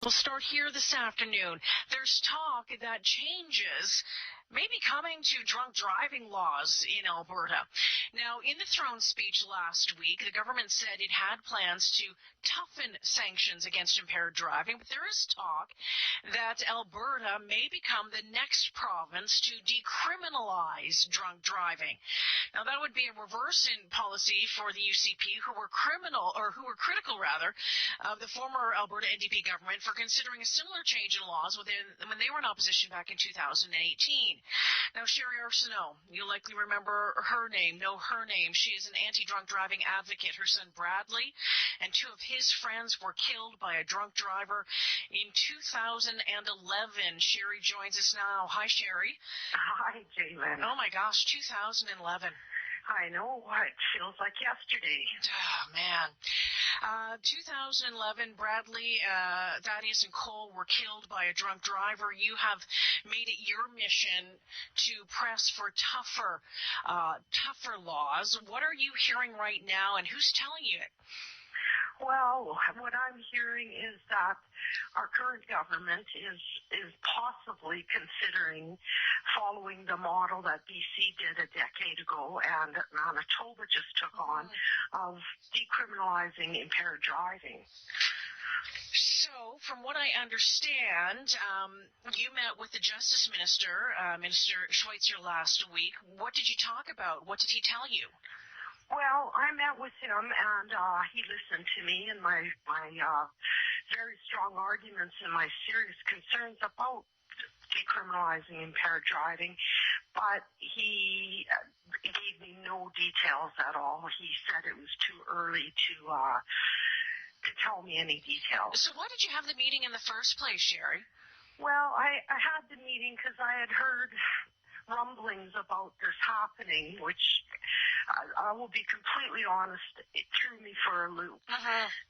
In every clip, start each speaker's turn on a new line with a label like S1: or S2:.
S1: We'll start here this afternoon. There's talk that changes may be coming to drunk driving laws in Alberta. Now, in the throne speech last week, the government said it had plans to toughen sanctions against impaired driving, but there is talk that Alberta may become the next province to decriminalize drunk driving. Now, that would be a reverse in policy for the UCP, who were critical of the former Alberta NDP government for considering a similar change in laws when they were in opposition back in 2018. Now, Sheri Arsenault, you likely remember her name, know her name. She is an anti-drunk driving advocate. Her son Bradley and two of his friends were killed by a drunk driver in 2011. Sheri joins us now. Hi, Sheri.
S2: Hi, Jalen.
S1: Oh, my gosh, 2011.
S2: I know, it feels like yesterday.
S1: Oh, man. 2011, Bradley, Thaddeus, and Cole were killed by a drunk driver. You have made it your mission to press for tougher laws. What are you hearing right now, and who's telling you it?
S2: Well, what I'm hearing is that our current government is possibly considering following the model that BC did a decade ago and Manitoba just took on of decriminalizing impaired driving.
S1: So, from what I understand, you met with the Justice Minister, Minister Schweitzer, last week. What did you talk about? What did he tell you?
S2: Well, I met with him, and he listened to me and my very strong arguments and my serious concerns about decriminalizing impaired driving, but he gave me no details at all. He said it was too early to tell me any details.
S1: So why did you have the meeting in the first place, Sheri?
S2: Well, I had the meeting because I had heard rumblings about this happening, which I will be completely honest, it threw me for a loop.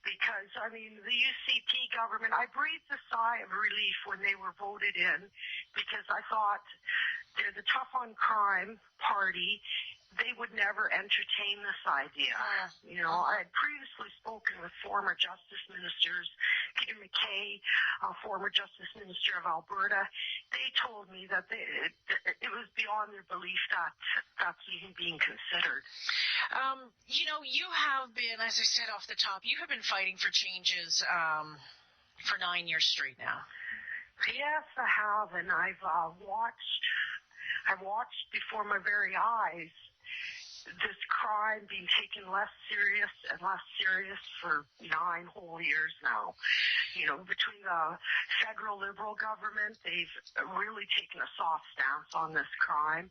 S2: Because, I mean, the UCP government, I breathed a sigh of relief when they were voted in because I thought they're the tough on crime party. They would never entertain this idea. You know, I had previously spoken with former Justice Ministers, Peter MacKay, former Justice Minister of Alberta. They told me that it was beyond their belief that that's even being considered.
S1: You know, you have been, as I said off the top, you have been fighting for changes for 9 years straight now.
S2: Yes, I have, and I've watched before my very eyes this crime being taken less serious and less serious for 9 whole years now. You know, between the federal Liberal government, they've really taken a soft stance on this crime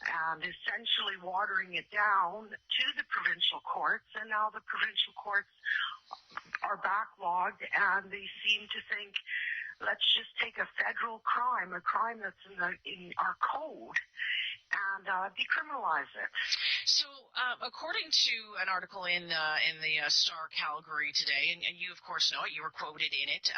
S2: and essentially watering it down to the provincial courts, and now the provincial courts are backlogged, and they seem to think, let's just take a federal crime, a crime that's in our code, and decriminalize it.
S1: So, according to an article in the Star Calgary today, and you of course know it, you were quoted in it.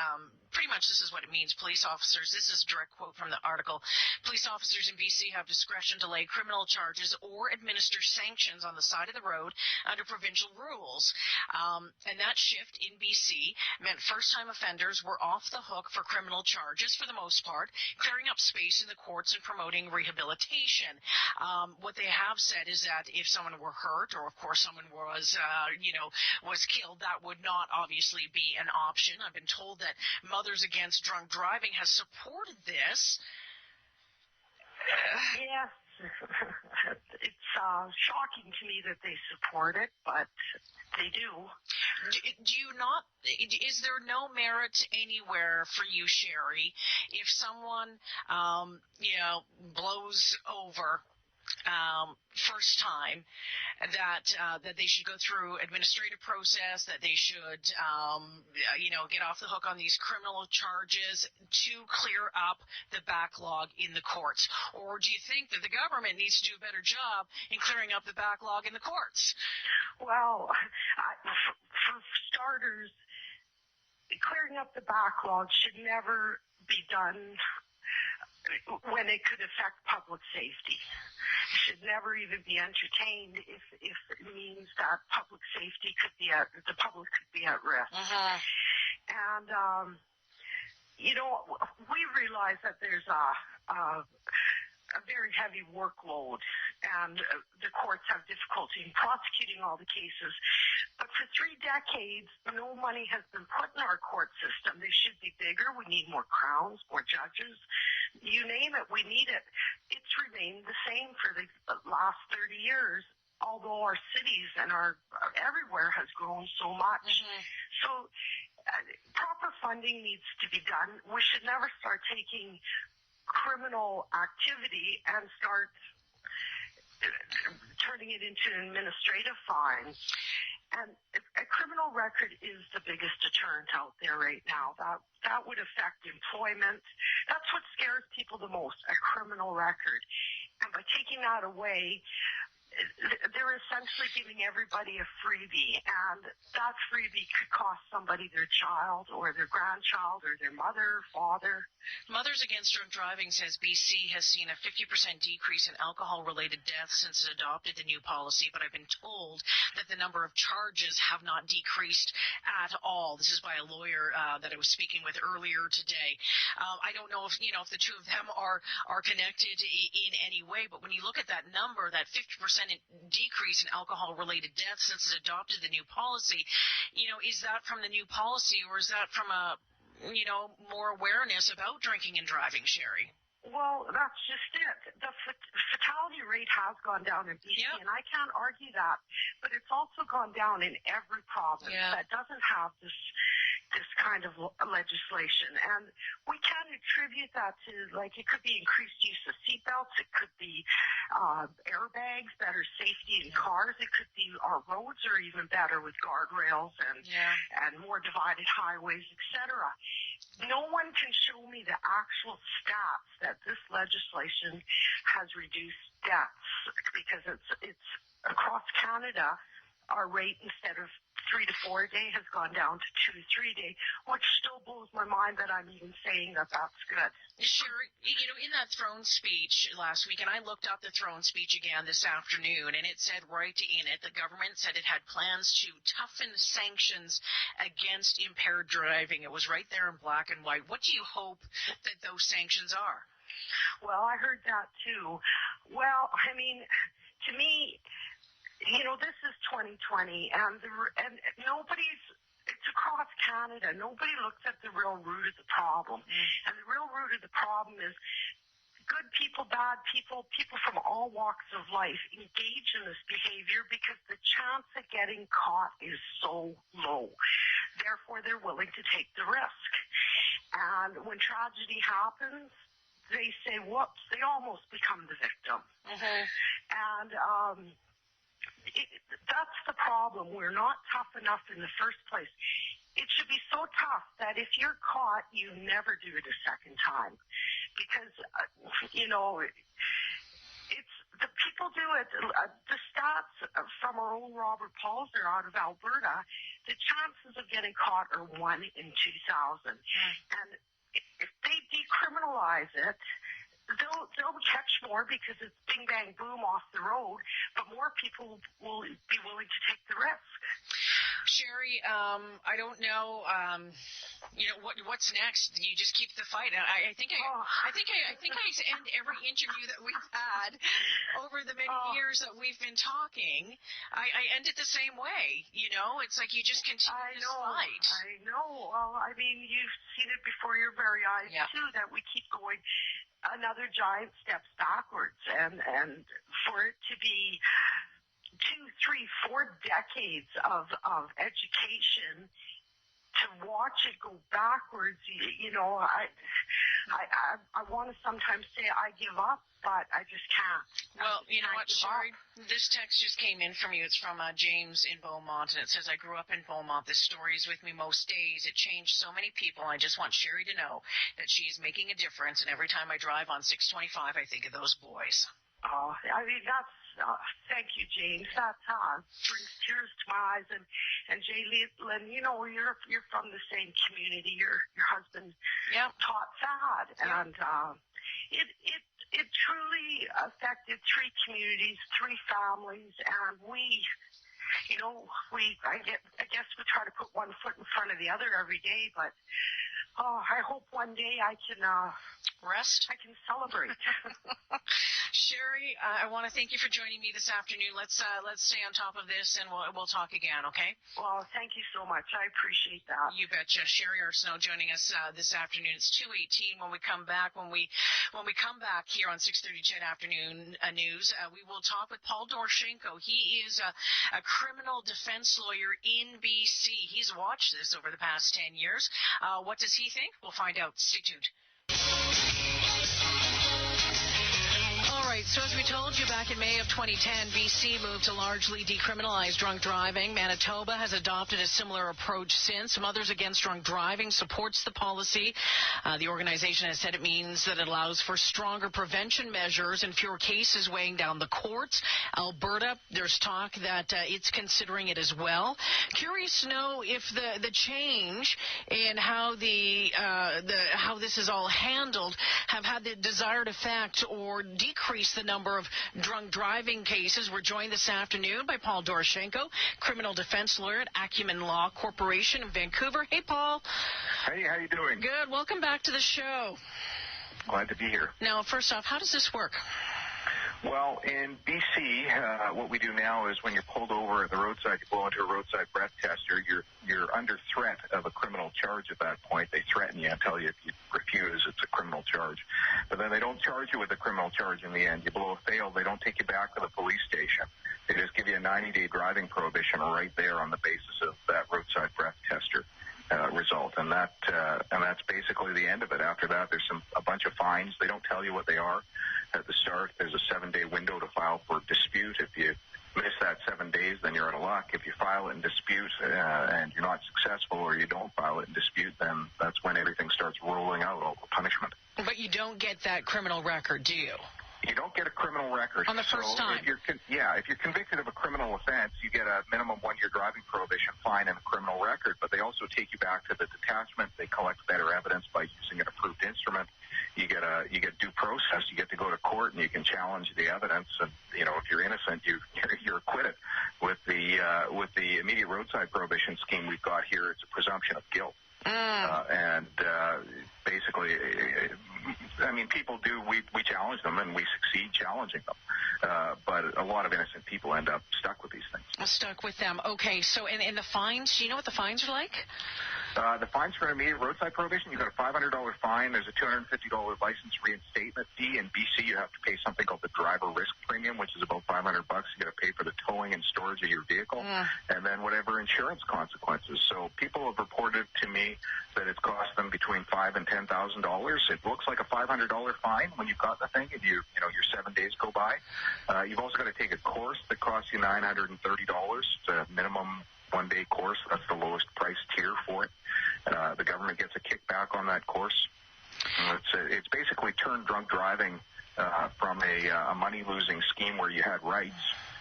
S1: Pretty much this is what it means. Police officers, this is a direct quote from the article, police officers in BC have discretion to lay criminal charges or administer sanctions on the side of the road under provincial rules. And that shift in BC meant first-time offenders were off the hook for criminal charges for the most part, clearing up space in the courts and promoting rehabilitation. What they have said is that if someone were hurt, or of course someone was killed, that would not obviously be an option. I've been told that Mothers Against Drunk Driving has supported this.
S2: Yes, it's shocking to me that they support it, but they do.
S1: Do you not? Is there no merit anywhere for you, Sheri, if someone blows over first time, that they should go through administrative process, that they should get off the hook on these criminal charges to clear up the backlog in the courts? Or do you think that the government needs to do a better job in clearing up the backlog in the courts?
S2: Well, for starters, clearing up the backlog should never be done when it could affect public safety. It should never even be entertained if it means that public safety the public could be at risk. And we realize that there's a very heavy workload, and the courts have difficulty in prosecuting all the cases. But for 3 decades, no money has been put in our court system. They should be bigger. We need more crowns, more judges. You name it, we need it. It's remained the same for the last 30 years, although our cities and our everywhere has grown so much. Mm-hmm. So proper funding needs to be done. We should never start taking criminal activity and start turning it into an administrative fine. And a criminal record is the biggest deterrent out there right now. That would affect employment. That's what scares people the most, a criminal record. And by taking that away, they're essentially giving everybody a freebie, and that freebie could cost somebody their child or their grandchild or their mother, father.
S1: Mothers Against Drunk Driving says BC has seen a 50% decrease in alcohol-related deaths since it adopted the new policy, but I've been told that the number of charges have not decreased at all. This is by a lawyer that I was speaking with earlier today. I don't know if the two of them are connected in any way, but when you look at that number, that 50% decrease in alcohol-related deaths since it adopted the new policy, is that from the new policy, or is that from a more awareness about drinking and driving, Sheri?
S2: Well, that's just it. The fatality rate has gone down in BC, and I can't argue that. But it's also gone down in every province that doesn't have this kind of legislation. And we can attribute that to, it could be increased use of seatbelts. It could be airbags, better safety in cars. It could be our roads are even better with guardrails and more divided highways, etc. No one can show me the actual stats that this legislation has reduced deaths, because it's across Canada. Our rate, instead of 3 to 4 a day, has gone down to 2 to 3 a day, which still blows my mind that I'm even saying that that's good.
S1: Sure. In that throne speech last week, and I looked up the throne speech again this afternoon, and it said right in it, the government said it had plans to toughen sanctions against impaired driving. It was right there in black and white. What do you hope that those sanctions are?
S2: Well, I heard that too. Well, I mean, to me, this is 2020, and it's across Canada. Nobody looks at the real root of the problem. And the real root of the problem is good people, bad people, people from all walks of life engage in this behavior because the chance of getting caught is so low. Therefore, they're willing to take the risk. And when tragedy happens, they say, whoops, they almost become the victim. Mm-hmm. And that's the problem. We're not tough enough in the first place. It should be so tough that if you're caught, you never do it a second time. Because, it's the people do it. The stats from our own Robert Palzer out of Alberta, the chances of getting caught are 1 in 2,000. And if they decriminalize it, they'll catch more because it's bing, bang, boom off the road, but more people will be willing to take the risk.
S1: Sheri, I don't know, what's next? You just keep the fight. I think I end every interview that we've had over the many years that we've been talking. I end it the same way. It's like you just continue this fight.
S2: I know. Well, I mean, you've seen it before your very eyes too. That we keep going another giant steps backwards, and for it to be 2, 3, 4 decades of education to watch it go backwards, I want to sometimes say I give up, but I just can't.
S1: Well, you know what, Sheri? This text just came in from you. It's from James in Beaumont, and it says, I grew up in Beaumont. This story is with me most days. It changed so many people. I just want Sheri to know that she is making a difference, and every time I drive on 625, I think of those boys.
S2: Oh, I mean, that's, thank you, James. That brings tears to my eyes. And Jay Leland, you're from the same community. Your husband taught FAD, and it truly affected 3 communities, 3 families, and I guess we try to put one foot in front of the other every day, but Oh, I hope one day I can
S1: rest.
S2: I can celebrate.
S1: Sheri, I want to thank you for joining me this afternoon. Let's stay on top of this, and we'll talk again, okay?
S2: Well, thank you so much. I appreciate that.
S1: You betcha. Sheri Arsenault joining us this afternoon. It's 2:18 when we come back. When we come back here on 6:30 CHED Afternoon News, we will talk with Paul Doroshenko. He is a criminal defense lawyer in BC. He's watched this over the past 10 years. What does he think? We'll find out. Stay tuned. All right, so as we told you back in May of 2010, BC moved to largely decriminalize drunk driving. Manitoba has adopted a similar approach since. Mothers Against Drunk Driving supports the policy. The organization has said it means that it allows for stronger prevention measures and fewer cases weighing down the courts. Alberta, there's talk that it's considering it as well. Curious to know if the change in how how this is all handled have had the desired effect or decrease the number of drunk driving cases. We're joined this afternoon by Paul Doroshenko, criminal defense lawyer at Acumen Law Corporation in Vancouver. Hey, Paul.
S3: Hey, how you doing?
S1: Good. Welcome back to the show.
S3: Glad to be here.
S1: Now, first off, how does this work?
S3: Well, in BC, what we do now is when you're pulled over at the roadside, you blow into a roadside breath tester, you're under threat of a criminal charge at that point. They threaten you and tell you if you refuse, it's a criminal charge. But then they don't charge you with a criminal charge in the end. You blow a fail, they don't take you back to the police station. They just give you a 90-day driving prohibition right there on the basis of that roadside breath tester result. And that's basically the end of it. After that, there's a bunch of fines. They don't tell you what they are. At the start, there's a 7-day window to file for dispute. If you miss that 7 days, then you're out of luck. If you file it in dispute and you're not successful, or you don't file it in dispute, then that's when everything starts rolling out, all the punishment. But
S1: you don't get that criminal record, do you?
S3: You don't get a criminal record.
S1: On the first time?
S3: If you're convicted of a criminal offense, you get a minimum 1-year driving prohibition fine and a criminal record, but they also take you back to the detachment. They collect better evidence by using an approved instrument. You get due process. You get to go to court and you can challenge the evidence. And if you're innocent, you're acquitted. With the immediate roadside prohibition scheme we've got here, it's a presumption of guilt. Basically, people do. We challenge them and we succeed challenging them. But a lot of innocent people end up stuck with these things.
S1: Stuck with them. Okay. So, in the fines, do you know what the fines are like?
S3: The fines for an immediate roadside prohibition, you've got a $500 fine. There's a $250 license reinstatement fee. In BC, you have to pay something called the driver risk premium, which is about $500. You got to pay for the towing and storage of your vehicle, and then whatever insurance consequences. So people have reported to me that it's cost them between $5,000 and $10,000. It looks like a $500 fine when you've got the thing, and your 7 days go by. You've also got to take a course that costs you $930. It's a minimum 1-day course. That's the lowest price tier for it. The government gets a kickback on that course. It's basically turned drunk driving from a money-losing scheme where you had rights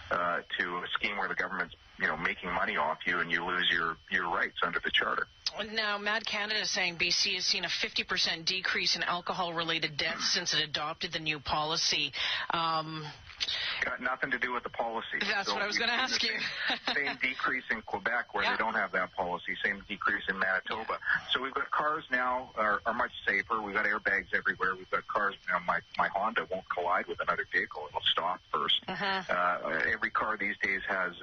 S3: to a scheme where the government's making money off you and you lose your rights under the charter.
S1: Now, Mad Canada is saying BC has seen a 50% decrease in alcohol-related deaths since it adopted the new policy.
S3: Got nothing to do with the policy.
S1: That's what I was going to ask you.
S3: Same decrease in Quebec where they don't have that policy. Same decrease in Manitoba. So we've got cars now are much safer. We've got airbags everywhere. We've got cars. My Honda won't collide with another vehicle. It'll stop first. Every car these days has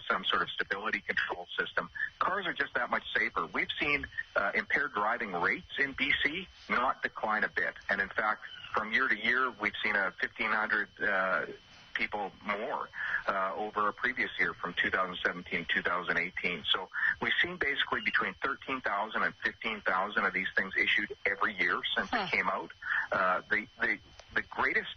S3: some sort of stability control system. Cars are just that much safer. We've seen impaired driving rates in BC not decline a bit. And in fact, from year to year, we've seen a 1,500 people more over a previous year from 2017 to 2018. So we've seen basically between 13,000 and 15,000 of these things issued every year since it came out. The greatest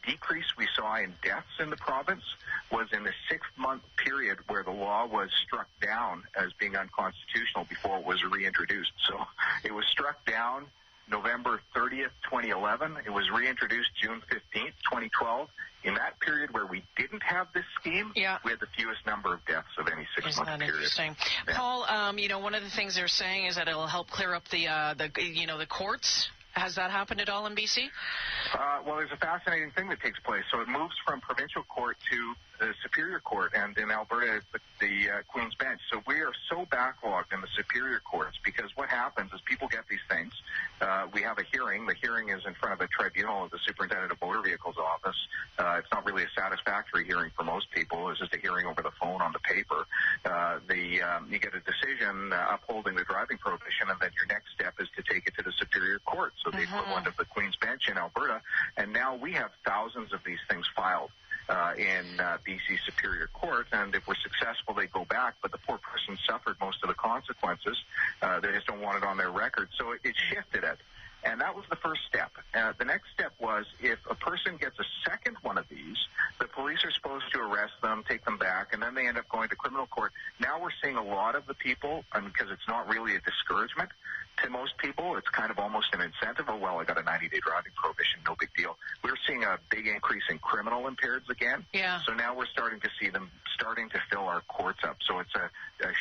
S3: decrease we saw in deaths in the province was in the 6-month period where the law was struck down as being unconstitutional before it was reintroduced. So it was struck down November 30th, 2011. It was reintroduced June 15th, 2012. In that period where we didn't have this scheme, we had the fewest number of deaths of any 6-month period.
S1: Interesting. Yeah. Paul, one of the things they're saying is that it'll help clear up the courts. Has that happened at all in BC?
S3: Well, there's a fascinating thing that takes place. So it moves from provincial court to the Superior Court, and in Alberta, it's the Queen's Bench. So we are so backlogged in the Superior Courts because what happens is people get these things. We have a hearing. The hearing is in front of a tribunal of the Superintendent of Motor Vehicles office. It's not really a satisfactory hearing for most people. It's just a hearing over the phone on the paper. You get a decision upholding the driving prohibition, and then your next step is to take it to the Superior Court, so the equivalent of the Queen's Bench in Alberta. And now we have thousands of these things filed in BC Superior Court, and if we're successful, they go back, but the poor person suffered most of the consequences. They just don't want it on their record, so it shifted it. And that was the first step. The next step was if a person gets a second one of these, the police are supposed to arrest them, take them back, and then they end up going to criminal court. Now we're seeing a lot of the people, because it's not really a discouragement to most people, it's kind of almost an incentive. Oh, well, I got a 90-day driving prohibition, no big deal. We're seeing a big increase in criminal impaireds again.
S1: Yeah.
S3: So now we're starting to see them starting to fill our courts up. So it's a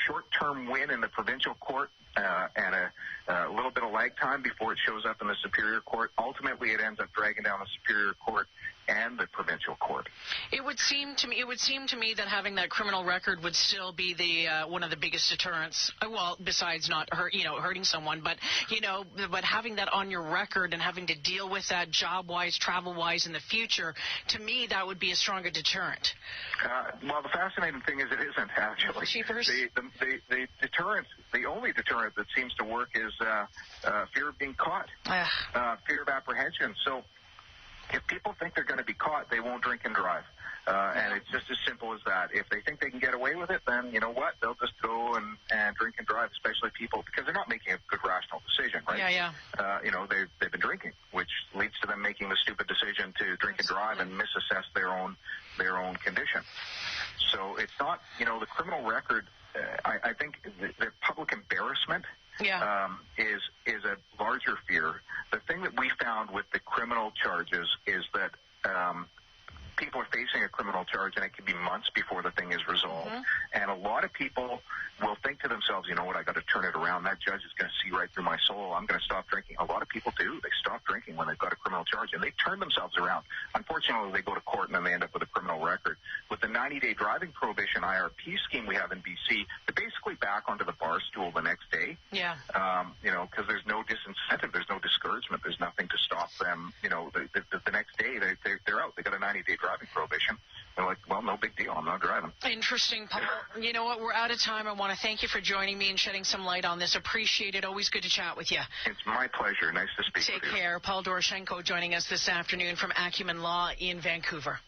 S3: short-term win in the provincial court, and a little bit of lag time before it shows up in the Superior Court. Ultimately, it ends up dragging down the Superior Court and the provincial court.
S1: It would seem to me that having that criminal record would still be the one of the biggest deterrents. Well, besides not hurting someone, but having that on your record and having to deal with that job-wise, travel-wise in the future, to me that would be a stronger deterrent.
S3: Well, the fascinating thing is it isn't actually.
S1: Cheapers.
S3: The deterrent, the only deterrent that seems to work is fear of being caught, fear of apprehension. So if people think they're going to be caught, they won't drink and drive. And it's just as simple as that. If they think they can get away with it, then you know what? They'll just go and drink and drive, especially people, because they're not making a good rational decision, right?
S1: Yeah.
S3: They've been drinking, which leads to them making the stupid decision to drink and drive and misassess their own condition. So it's not, the criminal record, I think the public embarrassment is a larger fear. The thing that we found with the criminal charges is that people are facing a criminal charge, and it can be months before the thing is resolved. And a lot of people will think to themselves, you know what, I got to turn it around. That judge is going to see right through my soul. I'm going to stop drinking. A lot of people do. They stop drinking when they've got a criminal charge, and they turn themselves around. Unfortunately, they go to court, and then they end up with a criminal record. With the 90-day driving prohibition IRP scheme we have in BC, they're basically back onto the bar stool the next day.
S1: Yeah.
S3: Because there's no disincentive. There's no discouragement. There's nothing to stop them. The next day, they're out. They got a 90-day driving prohibition. They're like, well, no big deal. I'm not driving.
S1: Interesting, Paul. You know what? We're out of time. I want to thank you for joining me and shedding some light on this. Appreciate it. Always good to chat with you.
S3: It's my pleasure. Nice to speak with you.
S1: Take care. Paul Doroshenko joining us this afternoon from Acumen Law in Vancouver.